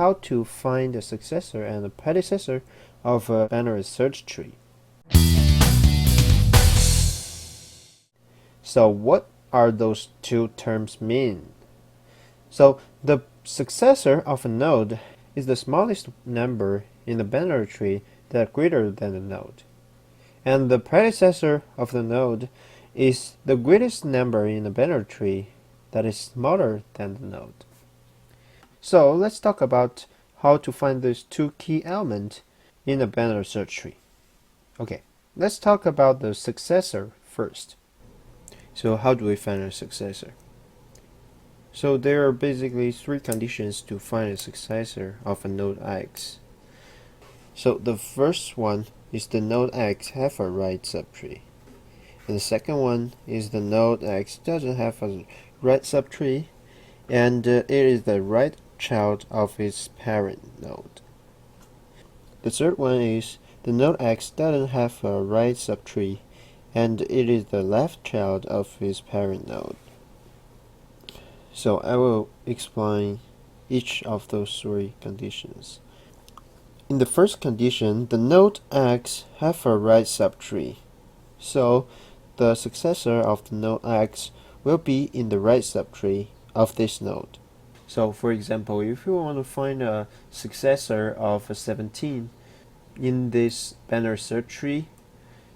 how to find the successor and the predecessor of a binary search tree. So what are those two terms mean? So the successor of a node is the smallest number in the binary tree that is greater than the node. And the predecessor of the node is the greatest number in the binary tree that is smaller than the node. So let's talk about how to find these two key elements in a binary search tree. Okay, let's talk about the successor first. So how do we find a successor? So there are basically three conditions to find a successor of a node X. So the first one is the node X have a right subtree. And the second one is the node X doesn't have a right subtree, and it is the right child of its parent node. The third one is the node X doesn't have a right subtree, and it is the left child of its parent node. So I will explain each of those three conditions. In the first condition, the node X have a right subtree. So the successor of the node X will be in the right subtree of this node. So for example, if you want to find a successor of a 17 in this binary search tree,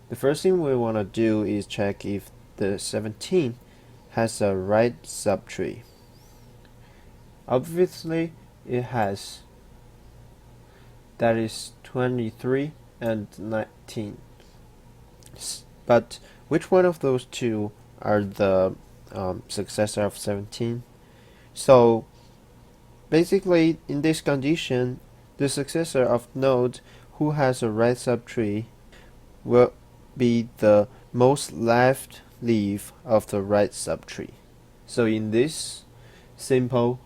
the first thing we want to do is check if the 17 has a right subtree. Obviously it has. That is 23 and 19. But which one of those two are the successor of 17? So basically in this condition, the successor of node who has a right subtree will be the most left leaf of the right subtree. So in this simple,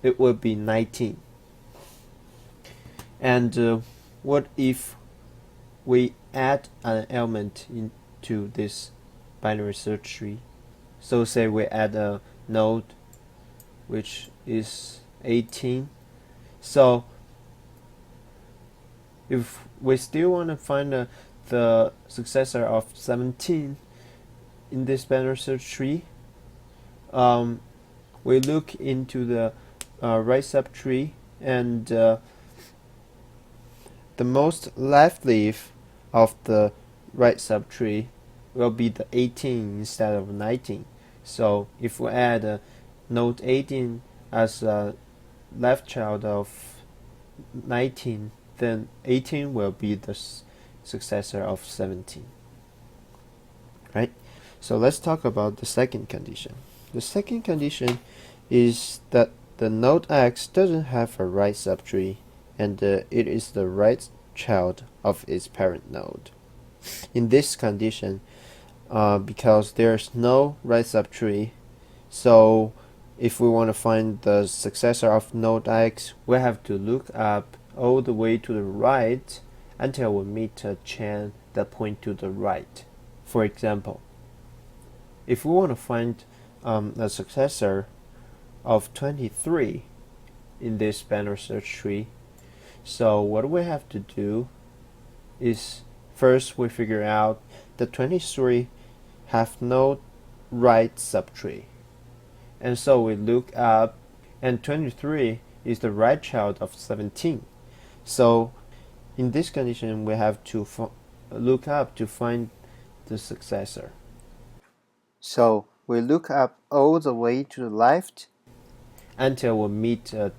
it will be 19. And what if we add an element into this binary search tree? So say we add a node which is 18. So if we still want to find the successor of 17 in this binary search tree, we look into the right subtree, and the most left leaf of the right subtree will be the 18 instead of 19. So if we add node 18 as a left child of 19, then 18 will be the successor of 17. Right? So let's talk about the second condition. The second condition is that the node X doesn't have a right subtree, and it is the right child of its parent node. In this condition, because there's no right subtree, so if we want to find the successor of node X, we have to look up all the way to the right until we meet a chain that point to the right. For example, if we want to find a successor of 23 in this binary search tree, so what we have to do is first we figure out that 23 have no right subtree, and so we look up, and 23 is the right child of 17. So in this condition we have to look up to find the successor. So we look up all the way to the left until we meet a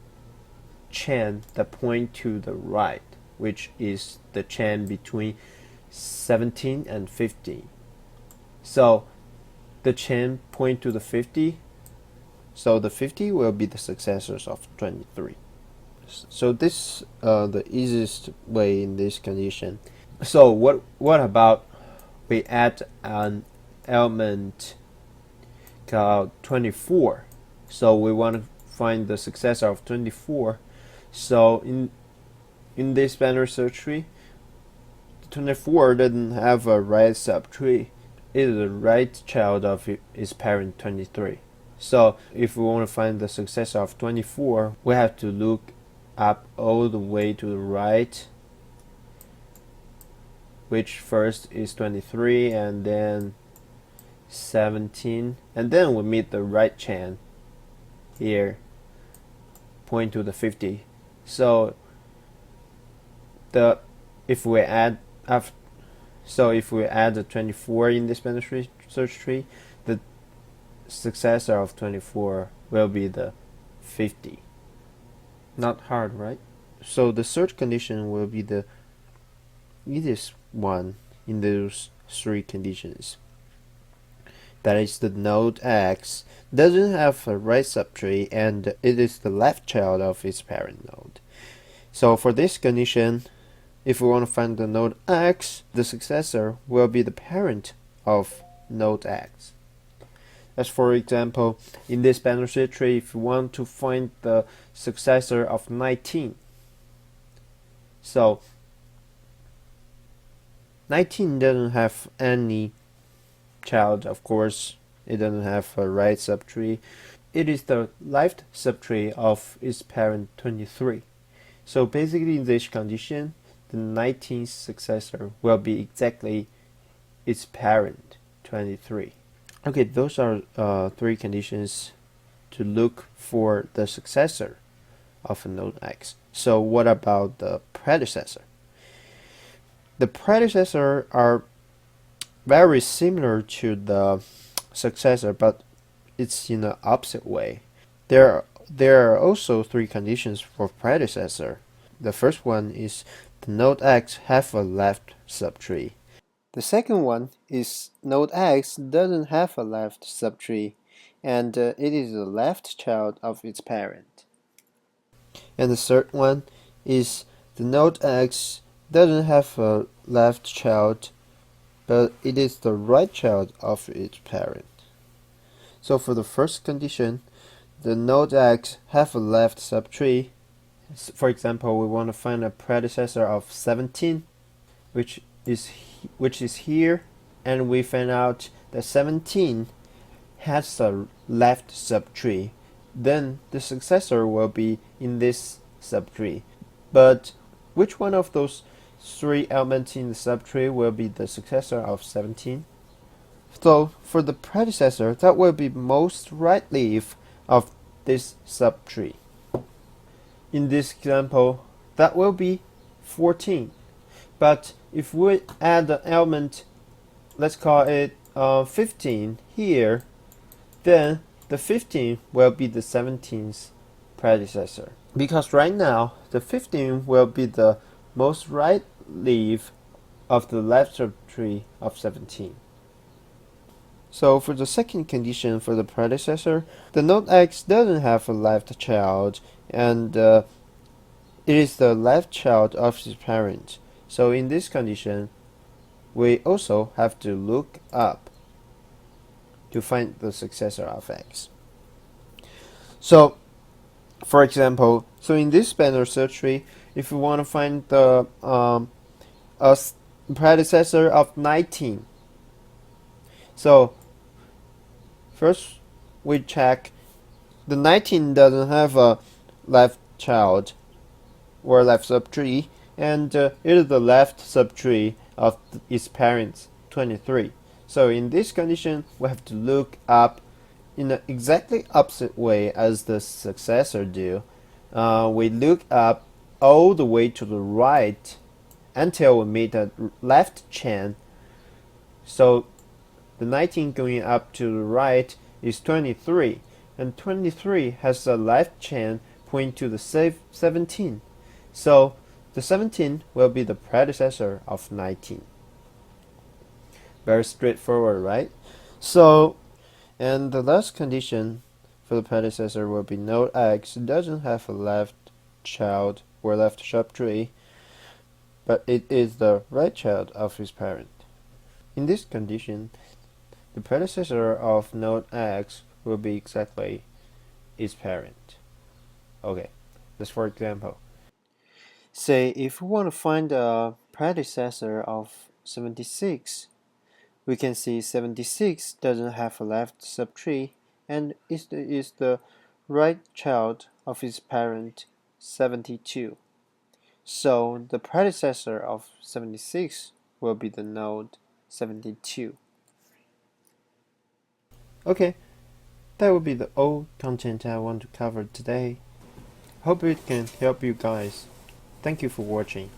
chain that point to the right, which is the chain between 17 and 50. So the chain point to the 50, so the 50 will be the successors of 23. So this the easiest way in this condition. So what about we add an element called 24? So we want to find the successor of 24. So in this binary search tree, 24 doesn't have a right subtree. It is the right child of its parent 23. So if we want to find the successor of 24, we have to look up all the way to the right, which first is 23 and then 17, and then we meet the right chain here, point to the 50. So the if we add the 24 in this binary search tree, the successor of 24 will be the 50. Not hard, right? So the search condition will be the easiest one in those three conditions. That is, the node X doesn't have a right subtree and it is the left child of its parent node. So for this condition, if we want to find the node X, the successor will be the parent of node X. As for example, in this binary search tree, if we want to find the successor of 19, so 19 doesn't have any child, of course. It doesn't have a right subtree. It is the left subtree of its parent 23. So basically in this condition, the 19th successor will be exactly its parent 23. Okay, those are three conditions to look for the successor of a node X. So what about the predecessor? The predecessor are very similar to the successor, but it's in the opposite way. There are also three conditions for predecessor. The first one is the node X have a left subtree. The second one is node X doesn't have a left subtree, and it is the left child of its parent. And the third one is the node X doesn't have a left child, but it is the right child of its parent. So for the first condition, the node X have a left subtree. For example, we want to find a predecessor of 17, which is here, and we find out that 17 has a left subtree. Then the successor will be in this subtree. But which one of those three elements in the subtree will be the successor of 17? So for the predecessor, that will be most right leaf of this subtree. In this example, that will be 14. But if we add the element, let's call it 15 here, then the 15 will be the 17th predecessor. Because right now, the 15 will be the most right leaf of the left subtree of 17. So for the second condition for the predecessor, the node X doesn't have a left child, and it is the left child of its parent. So in this condition, we also have to look up to find the successor of X. So, for example, in this binary search tree, if we want to find the predecessor of 19, so first we check the 19 doesn't have a left child or left subtree, and it is the left subtree of its parents 23. So in this condition, we have to look up in the exactly opposite way as the successor do. We look up all the way to the right until we meet the left chain. So the 19 going up to the right is 23, and 23 has a left chain pointing to the 17. So the 17 will be the predecessor of 19. Very straightforward, right? So, and the last condition for the predecessor will be node X doesn't have a left child or left subtree, but it is the right child of its parent. In this condition, the predecessor of node X will be exactly its parent. Okay, just for example. Say if we want to find a predecessor of 76, we can see 76 doesn't have a left subtree and is the right child of its parent 72. So the predecessor of 76 will be the node 72. Okay, that will be the all content I want to cover today. Hope it can help you guys. Thank you for watching.